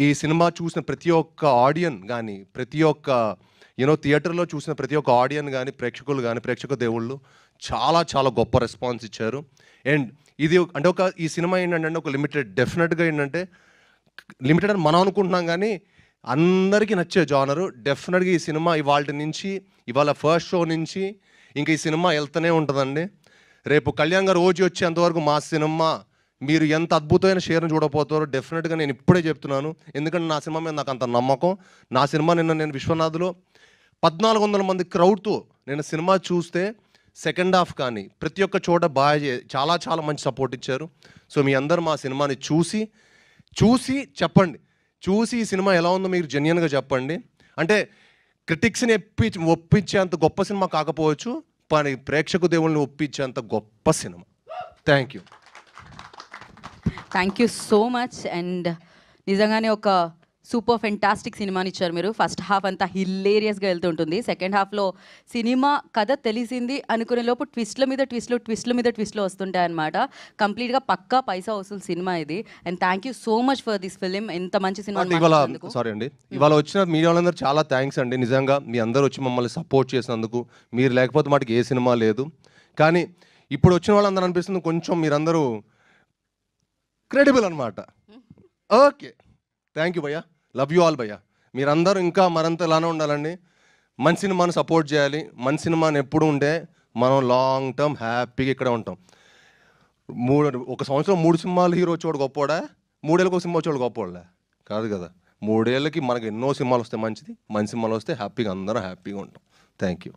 ఈ సినిమా చూసిన ప్రతి ఒక్క ఆడియన్ కానీ, ప్రతి ఒక్క థియేటర్లో చూసిన ప్రతి ఒక్క ఆడియన్ కానీ, ప్రేక్షకులు కానీ, ప్రేక్షక దేవుళ్ళు చాలా చాలా గొప్ప రెస్పాన్స్ ఇచ్చారు. అండ్ ఇది అంటే ఈ సినిమా ఏంటంటే ఒక లిమిటెడ్, డెఫినెట్గా ఏంటంటే లిమిటెడ్ అని మనం అనుకుంటున్నాం కానీ అందరికీ నచ్చే జానరు. డెఫినెట్గా ఈ సినిమా ఇవాళ ఫస్ట్ షో నుంచి ఇంకా ఈ సినిమా వెళ్తూనే ఉంటుందండి. రేపు కళ్యాణ్ గారు ఓజీ వచ్చేంతవరకు మా సినిమా మీరు ఎంత అద్భుతమైన షేర్ని చూడబోతారో డెఫినెట్గా నేను ఇప్పుడే చెప్తున్నాను. ఎందుకంటే నా సినిమా మీద నాకు అంత నమ్మకం. నా సినిమా నేను విశ్వనాథ్లో 1400 మంది క్రౌడ్తో నేను సినిమా చూస్తే సెకండ్ హాఫ్ కానీ ప్రతి ఒక్క చోట చాలా చాలా మంచి సపోర్ట్ ఇచ్చారు. సో మీ అందరూ మా సినిమాని చూసి చెప్పండి. చూసి ఈ సినిమా ఎలా ఉందో మీరు జెన్యున్గా చెప్పండి. అంటే క్రిటిక్స్ని ఒప్పించేంత గొప్ప సినిమా కాకపోవచ్చు, కానీ ప్రేక్షక దేవుళ్ళని ఒప్పించేంత గొప్ప cinema. Thank you so much. And నిజంగానే ఒక సూపర్ ఫెంటాస్టిక్ సినిమాని ఇచ్చారు మీరు. ఫస్ట్ హాఫ్ అంతా హిల్లేరియస్గా వెళ్తుంటుంది. సెకండ్ హాఫ్లో సినిమా కథ తెలిసింది అనుకునే లోపు ట్విస్ట్ల మీద ట్విస్ట్లు వస్తుంటాయి అనమాట. కంప్లీట్గా పక్కా పైసా వసూలు సినిమా ఇది. And thank you so much for this film. ఎంత మంచి సినిమా. సారీ అండి, ఇవాళ వచ్చిన మీడియా వాళ్ళందరూ చాలా థ్యాంక్స్ అండి. నిజంగా మీ అందరూ వచ్చి మమ్మల్ని సపోర్ట్ చేసినందుకు. మీరు లేకపోతే మాకు ఏ సినిమా లేదు. కానీ ఇప్పుడు వచ్చిన వాళ్ళందరూ అనిపిస్తుంది కొంచెం మీరందరూ క్రెడిబుల్ అనమాట. ఓకే, థ్యాంక్ యూ భయ్యా. లవ్ యూ ఆల్ భయ్యా. మీరందరూ ఇంకా మరింత ఇలానే ఉండాలండి. మంచి సినిమాని సపోర్ట్ చేయాలి. మంచి సినిమాని ఎప్పుడు ఉంటే మనం లాంగ్ టర్మ్ హ్యాపీగా ఇక్కడ ఉంటాం. ఒక సంవత్సరం 3 సినిమాలు హీరో వచ్చేవాడు గొప్పవాడా? 3 ఏళ్ళకి ఒక సినిమా వచ్చేవాడు గొప్పవాళ్ళే కాదు కదా. 3 ఏళ్ళకి మనకి ఎన్నో సినిమాలు వస్తే మంచిది. మంచి సినిమాలు వస్తే హ్యాపీగా అందరం హ్యాపీగా ఉంటాం. Thank you.